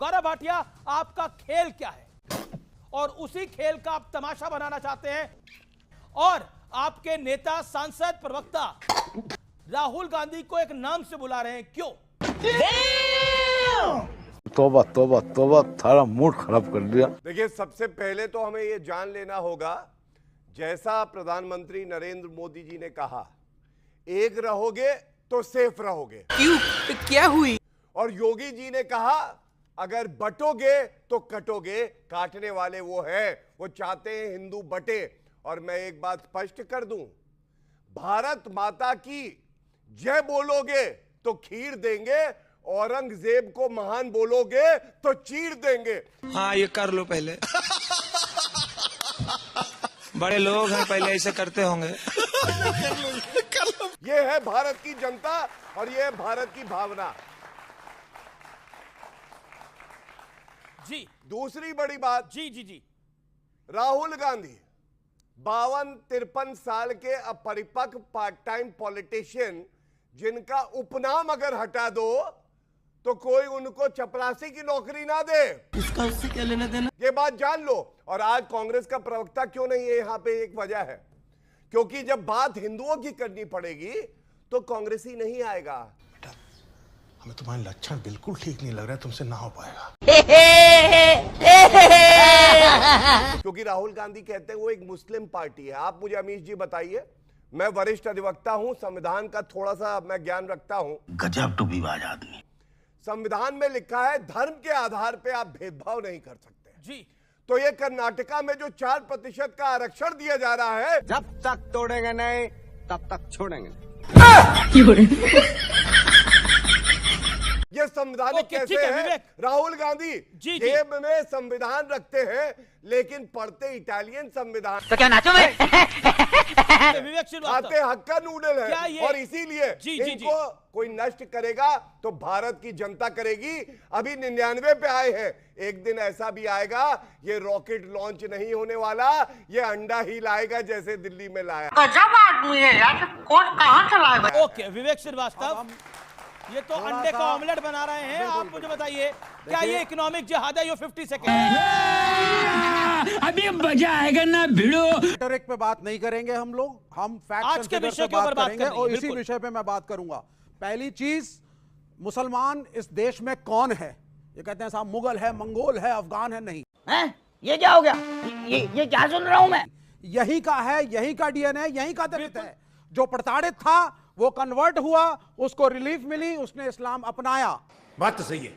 गौरव भाटिया, आपका खेल क्या है? और उसी खेल का आप तमाशा बनाना चाहते हैं और आपके नेता, सांसद, प्रवक्ता राहुल गांधी को एक नाम से बुला रहे हैं, क्यों? तौबा तौबा तौबा, सारा मूड खराब कर दिया। देखिए, सबसे पहले तो हमें ये जान लेना होगा, जैसा प्रधानमंत्री नरेंद्र मोदी जी ने कहा, एक रहोगे तो सेफ रहोगे। क्यों? क्या हुई? और योगी जी ने कहा, अगर बटोगे तो कटोगे, काटने वाले वो है, वो चाहते हैं हिंदू बटे। और मैं एक बात स्पष्ट कर दूं, भारत माता की जय बोलोगे तो खीर देंगे, औरंगजेब को महान बोलोगे तो चीर देंगे। हाँ, ये कर लो पहले। बड़े लोग हैं, पहले ऐसे करते होंगे। ये है भारत की जनता और ये है भारत की भावना। जी, दूसरी बड़ी बात, जी, राहुल गांधी 52-53 साल के अपरिपक्व पार्ट टाइम पॉलिटिशियन, जिनका उपनाम अगर हटा दो तो कोई उनको चपरासी की नौकरी ना दे। इसका उससे क्या लेना देना? ये बात जान लो। और आज कांग्रेस का प्रवक्ता क्यों नहीं है यहां पे, एक वजह है, क्योंकि जब बात हिंदुओं की करनी पड़ेगी तो कांग्रेसी नहीं आएगा। बेटा, हमें तुम्हारे लक्षण बिल्कुल ठीक नहीं लग रहा है, तुमसे ना हो पाएगा। क्योंकि राहुल गांधी कहते हैं वो एक मुस्लिम पार्टी है। आप मुझे अमीश जी बताइए, मैं वरिष्ठ अधिवक्ता हूं, संविधान का थोड़ा सा मैं ज्ञान रखता हूं। गजब टूबीबाज आदमी। संविधान में लिखा है धर्म के आधार पे आप भेदभाव नहीं कर सकते। जी। तो ये कर्नाटका में जो 4% का आरक्षण दिया जा रहा है, जब तक तोड़ेंगे नहीं तब तक छोड़ेंगे। ये संवैधानिक कैसे है? राहुल गांधी जेब में संविधान रखते हैं लेकिन पढ़ते इटालियन संविधान। तो क्या नाचो में? खाते हक्का नूडल है। और इसीलिए इनको कोई नष्ट करेगा तो भारत की जनता करेगी। अभी 99 पे आए हैं, एक दिन ऐसा भी आएगा, ये रॉकेट लॉन्च नहीं होने वाला, ये अंडा ही लाएगा जैसे दिल्ली में लाया। गजब आदमी है यार, कौन कहां से लाएगा? ओके, विवेक श्रीवास्तव, ये तो अंडे का ऑमलेट बना रहे हैं। आप मुझे बताइए, क्या ये इकोनॉमिक जिहाद है? ये 50 सेकेंड अभी मजा आएगा ना भिड़ो। रेटोरिक पे बात नहीं करेंगे हम लोग, हम फैक्ट्स आज के विषय के ऊपर बात करेंगे और इसी विषय पे मैं बात करूंगा। पहली चीज, मुसलमान इस देश में कौन है? ये कहते हैं साहब मुगल है, मंगोल है, अफगान है। नहीं हैं? ये क्या हो गया? ये क्या सुन रहा हूं मैं? यही का है, यही का डीएनए, यही का दलित है। जो प्रताड़ित था वो कन्वर्ट हुआ, उसको रिलीफ मिली, उसने इस्लाम अपनाया। बात तो सही है।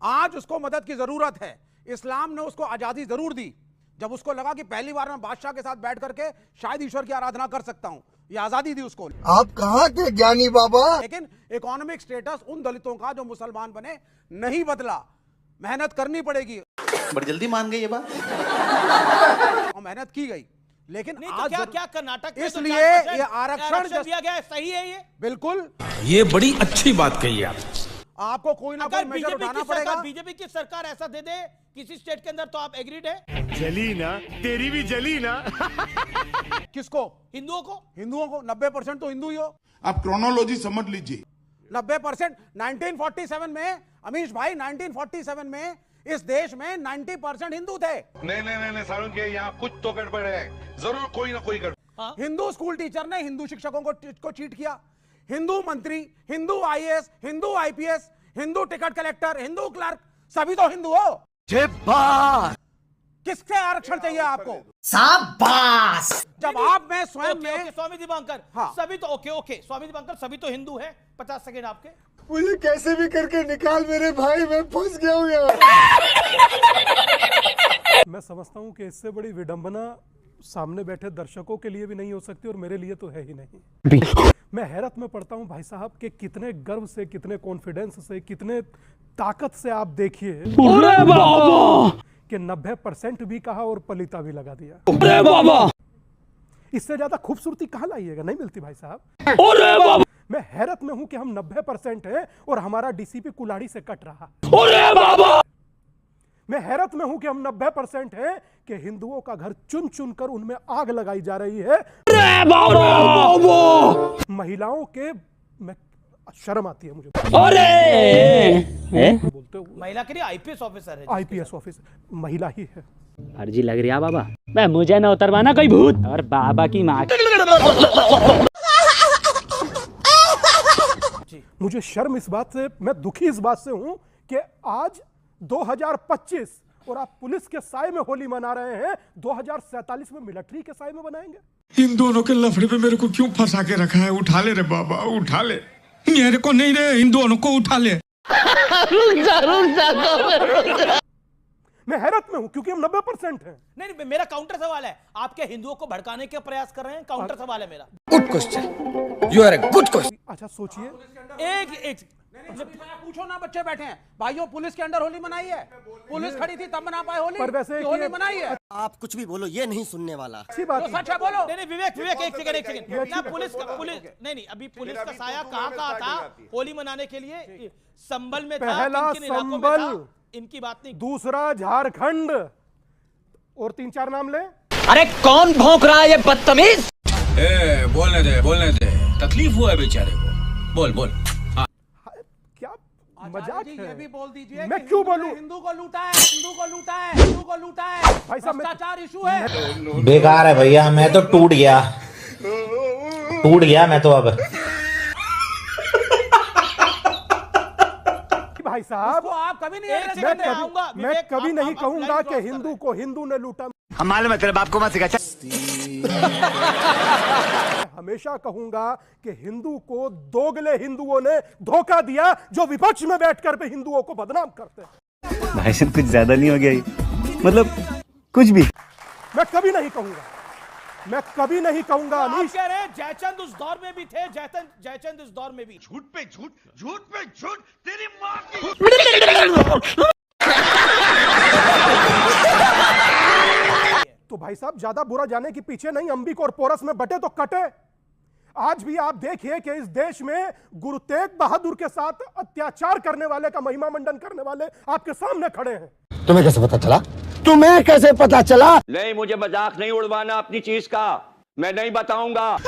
आज उसको मदद की जरूरत है। इस्लाम ने उसको आजादी जरूर दी। जब उसको लगा कि पहली बार मैं बादशाह के साथ बैठ करके शायद ईश्वर की आराधना कर सकता हूं, ये आजादी दी उसको। आप कहाँ के ज्ञानी बाबा? लेकिन इकोनॉमिक स्टेटस उन दलितों का जो मुसलमान बने नहीं बदला। मेहनत करनी पड़ेगी। बड़ी जल्दी मान गई ये बात। और मेहनत की गई, लेकिन नहीं, आज तो क्या कर्नाटक में इसलिए तो ये आरक्षण दिया गया है, सही है ये? बिल्कुल, ये बड़ी अच्छी बात कही आप। आपको कोई ना कोई मेजर उठाना पड़ेगा। बीजेपी की सरकार ऐसा दे दे किसी स्टेट के अंदर, तो आप एग्रीड है? जली ना, तेरी भी जली ना। किसको? हिंदुओं को। हिंदुओं को 90% तो हिंदू ही हो। आप क्रोनोलॉजी समझ लीजिए। 90%। 1947 में अमीश भाई, 1947 में इस देश में 90% हिंदू थे। नहीं सारुण के यहाँ कुछ तो गड़बड़ है, जरूर कोई ना कोई गड़बड़। हिंदू स्कूल टीचर ने हिंदू शिक्षकों को चीट किया। हिंदू मंत्री, Hindu IAS, Hindu IPS, Hindu ticket collector, Hindu clerk, सभी तो हिंदू हो। किससे आरक्षण चाहिए आपको? शाबाश। जब आप में स्वयं में स्वामी दीपांकर, सभी तो ओके स्वामी दीपांकर, सभी तो हिंदू है। 50 सेकेंड आपके। मुझे कैसे भी करके निकाल मेरे भाई, मैं फंस गया हूँ यार। मैं समझता हूँ कि इससे बड़ी विडंबना सामने बैठे दर्शकों के लिए भी नहीं हो सकती और मेरे लिए तो है ही नहीं। मैं हैरत में पड़ता हूँ भाई साहब कि कितने गर्व से, कितने कॉन्फिडेंस से, कितने ताकत से आप देखिए कि 90% भी कहा और पलीता भी लगा दिया। इससे ज्यादा खूबसूरती कहाँ लाइएगा? नहीं मिलती भाई साहब। मैं हैरत में हूं कि हम 90% हैं और हमारा डीसीपी कुल्हाड़ी से कट रहा। मैं हैरत में हूं कि हम 90% हैं कि हिंदुओं का घर चुन चुन कर उनमें आग लगाई जा रही है। महिलाओं के, मैं शर्म आती है मुझे बोलते हुए। महिला के लिए आईपीएस ऑफिसर है। आईपीएस ऑफिसर महिला ही है। फर्जी लग रही है बाबा। मैं मुझे न उतरवाना कोई भूत और बाबा की माँ। मुझे शर्म इस बात से, मैं दुखी इस बात से हूं कि आज 2025 और आप पुलिस के साए में होली मना रहे हैं। 2047 में मिलिट्री के साए में मनाएंगे। इन दोनों के लफड़े पे मेरे को क्यों फंसा के रखा है? उठा ले रे बाबा, उठा ले। मेरे को नहीं रे, इन दोनों को उठा ले। मैं हैरत में हूं क्योंकि हम 90% हैं। नहीं, मेरा काउंटर सवाल है। आपके हिंदुओं को भड़काने के प्रयास कर रहे हैं, काउंटर सवाल है मेरा। Good question, you are a good question. अच्छा सोचिए, एक पूछो ना, बच्चे बैठे हैं। भाइयों, पुलिस के अंडर होली मनाई है? पुलिस खड़ी थी तब मना पाए होली? पर वैसे कि होली मनाई है? आप कुछ भी बोलो, ये नहीं सुनने वाला। अच्छी बात तो सच है बोलो। नहीं, विवेक एक सेकंड ना, पुलिस नहीं, अभी पुलिस का साया कहाँ था होली मनाने के लिए? संबल में था, पहला किन इलाकों में संबल, था? इनकी बात नहीं। दूसरा झारखंड, और 3-4 नाम ले। अरे कौन भौंक रहा है ये बदतमीज? बोलने दे, तकलीफ हुआ है बेचारे को। बोल। क्या मजाक है? ये भी बोल दीजिए। मैं क्यों बोलूं? हिंदू को लूटा है। भाई साहब, भ्रष्टाचार इशू है। बेकार है भैया, मैं तो टूट गया मैं तो अब। भाई साहब, आप कभी नहीं मैं कभी नहीं कहूंगा कि हिंदू को हिंदू ने लूटा। हम मालूम है तेरे बाप को मत सिखा। हमेशा कहूंगा कि हिंदू को दोगले हिंदुओं ने धोखा दिया जो विपक्ष में बैठकर भी हिंदुओं को बदनाम करते हैं। भाषण कुछ ज्यादा नहीं हो गया? मतलब कुछ भी मैं कभी नहीं कहूंगा। आप अनीश, कह रहे हैं जयचंद उस दौर में भी थे, जयचंद इस दौर में भी। झूठ पे झूठ तेरी माँ की। तो भाई साहब, ज्यादा बुरा जाने के पीछे नहीं, अंबिक और पोरस में बटे तो कटे। आज भी आप देखिए कि इस देश में गुरु तेग बहादुर के साथ अत्याचार करने वाले का महिमा मंडन करने वाले आपके सामने खड़े हैं। तुम्हें कैसे पता चला? नहीं, मुझे मजाक नहीं उड़वाना अपनी चीज का, मैं नहीं बताऊंगा।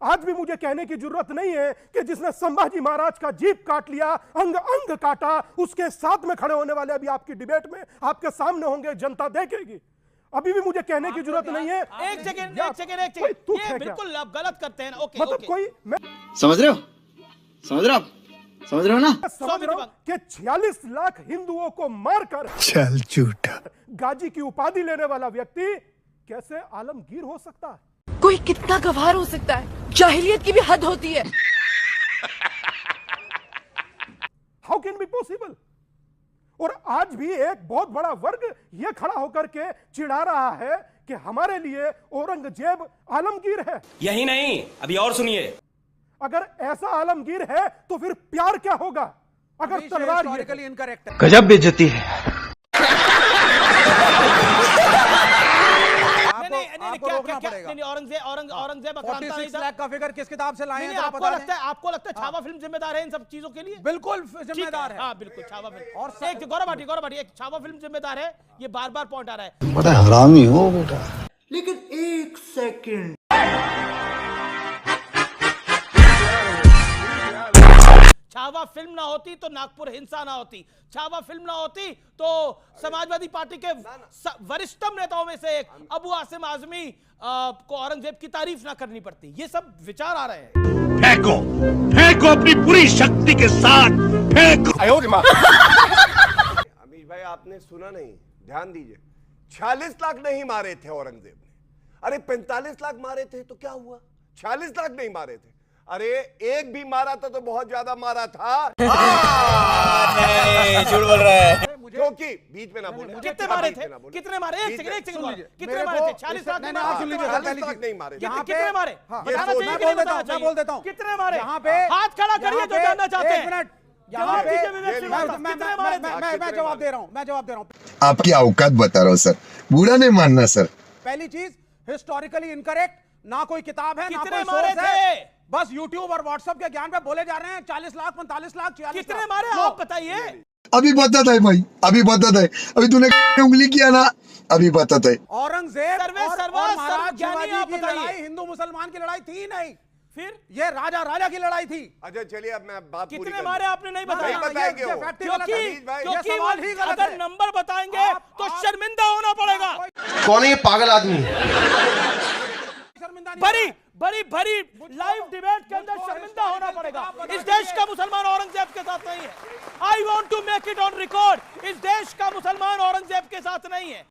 आज भी मुझे कहने की जरूरत नहीं है कि जिसने संभाजी महाराज का जीभ काट लिया, अंग काटा, उसके साथ में खड़े होने वाले अभी आपकी डिबेट में आपके सामने होंगे, जनता देखेगी। अभी भी मुझे कहने की जरूरत नहीं है। एक सेकंड, ये बिल्कुल आप गलत करते हैं। ओके, मतलब कोई, मैं समझ रहे हो ना? समझ रहा हूं कि 46 लाख हिंदुओं को मारकर चल झूठा गाजी की उपाधि लेने वाला व्यक्ति कैसे आलमगीर हो सकता है? कोई कितना गवार हो सकता है? जाहिलियत की भी हद होती है। How can be possible? और आज भी एक बहुत बड़ा वर्ग यह खड़ा होकर के चिढ़ा रहा है कि हमारे लिए औरंगजेब आलमगीर है। यही नहीं, अभी और सुनिए। अगर ऐसा आलमगीर है तो फिर प्यार क्या होगा? अगर तलवार इनकरेक्ट है। गजब बेइज्जती है। औरंगजेब आक्रांता नहीं था। लाख का फिगर किस किताब से लाए हैं? आपको लगता है छावा फिल्म जिम्मेदार है इन सब चीजों के लिए? बिल्कुल जिम्मेदार है। हाँ, बिल्कुल छावा फिल्म। और एक गौरव भाटी, एक छावा फिल्म जिम्मेदार है। ये बार पॉइंट आ रहा है। बड़ा हरामी हो बेटा। लेकिन एक सेकंड, छावा फिल्म ना होती तो नागपुर हिंसा ना होती, छावा फिल्म ना होती तो समाजवादी पार्टी के वरिष्ठतम नेताओं में से एक अबू आसिम आजमी को औरंगजेब की तारीफ ना करनी पड़ती। ये सब विचार आ रहे हैं। फेंको अपनी पूरी शक्ति के साथ फेंको। अमीश भाई, आपने सुना नहीं, ध्यान दीजिए। 46 लाख नहीं मारे थे औरंगजेब ने। अरे 45 लाख मारे थे तो क्या हुआ? 46 लाख नहीं मारे थे। अरे एक भी मारा था तो बहुत ज्यादा मारा था। झूठ बोल रहा है। क्योंकि बीच में ना बोले। कितने मारे थे? कितने मारे? एक सेकंड कितने मारे थे? 40 लाख नहीं मारे। 40 लाख नहीं मारे। कितने मारे? मैं बोल देता हूँ। कितने मारे? यहाँ पे हाथ खड़ा करिए जो जानना चाहते हैं। यहाँ पे मैं जवाब दे रहा हूँ। आपकी औकात बता रहा हूँ सर, बुरा नहीं मानना सर। पहली चीज, हिस्टोरिकली इनकरेक्ट, ना कोई किताब है, ना कितने कोई मारे सोर्स थे? है, बस YouTube और WhatsApp के ज्ञान पे बोले जा रहे हैं। 40 लाख, 45 लाख, 46 कितने लाख। मारे आप बताइए। अभी बताता है भाई, अभी बताता है। अभी तूने उंगली किया ना, अभी बताता है। औरंगजेब और महाराज ज्ञानी शिवाजी आप की बताइए। लड़ाई हिंदू मुसलमान की लड़ाई थी नहीं, फिर ये राजा राजा की लड़ाई थी। अच्छा चलिए अब मैं बात पूरी कितने कर मारे दूं। आपने नहीं बताया। नहीं बताएंगे वो। क्योंकि वो अगर नंबर बताएंगे तो शर्मिंदा होना पड़ेगा। कौन है ये पागल आदमी? बड़ी बड़ी बड़ी लाइव डिबेट के अंदर शर्मिंदा होना पड़ेगा। इस देश का मुसलमान औरंगजेब के साथ नहीं है। I want to make it on record, इस देश का मुसलमान औरंगजेब के साथ नहीं है।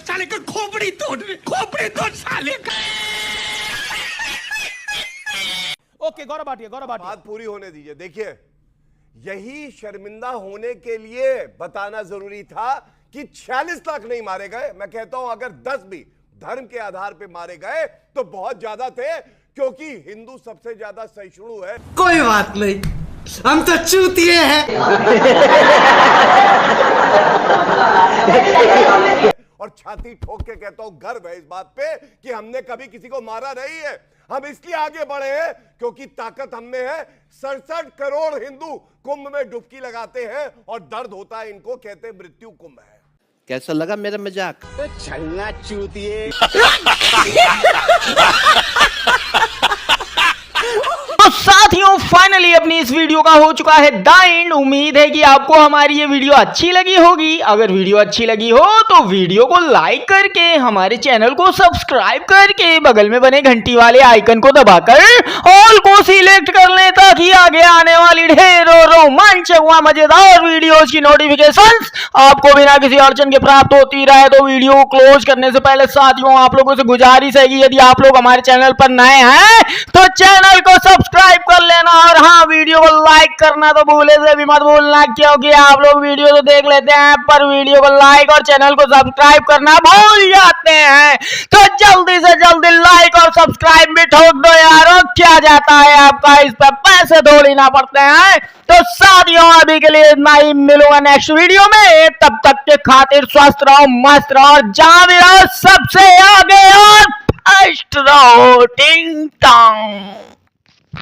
साले का खोपड़ी तोड़ साले का। ओके गौरव भाटिया, बात पूरी होने दीजिए। देखिए यही शर्मिंदा होने के लिए बताना जरूरी था कि 46 लाख नहीं मारे गए। मैं कहता हूं अगर 10 भी धर्म के आधार पे मारे गए तो बहुत ज्यादा थे, क्योंकि हिंदू सबसे ज्यादा सहिष्णु है। कोई बात नहीं, हम तो चूतिए हैं। और छाती ठोक के कहता हूं गर्व है इस बात पे कि हमने कभी किसी को मारा नहीं है। हम इसलिए आगे बढ़े हैं क्योंकि ताकत हम में है। 67 करोड़ हिंदू कुंभ में डुबकी लगाते हैं और दर्द होता है इनको, कहते हैं मृत्यु कुंभ है। कैसा लगा मेरा मजाक? छलना चूतिए। तो साथियों फाइनली अपनी इस वीडियो का हो चुका है द एंड। उम्मीद है कि आपको हमारी ये वीडियो अच्छी लगी होगी। अगर वीडियो अच्छी लगी हो तो वीडियो को लाइक करके, हमारे चैनल को सब्सक्राइब करके, बगल में बने घंटी वाले आइकन को दबाकर ऑल को सिलेक्ट कर लें, ताकि आगे आने वाली ढेरों रोमांचक व मजेदार वीडियोस की नोटिफिकेशंस आपको बिना किसी अड़चन के प्राप्त होती रहे। तो वीडियो को क्लोज करने से पहले साथियों आप लोगों से गुजारिश है कि यदि आप लोग हमारे चैनल पर नए हैं तो चैनल को सब्सक्राइब कर लेना, और हाँ वीडियो को लाइक करना तो भूले से भी मत भूलना, क्योंकि आप लोग वीडियो तो देख लेते हैं पर वीडियो को लाइक और चैनल को सब्सक्राइब करना भूल जाते हैं। तो जल्दी से जल्दी लाइक और सब्सक्राइब भी ठोक दो यार, और क्या जाता है आपका, इस पर पैसे थोड़ी ना पड़ते हैं। तो साथियों अभी के लिए इतना ही, मिलूंगा नेक्स्ट वीडियो में। तब तक के खातिर स्वस्थ रहो, मस्त रहो, जहां भी रहो सबसे आगे और फर्स्ट रहो। टिंग टॉन्ग।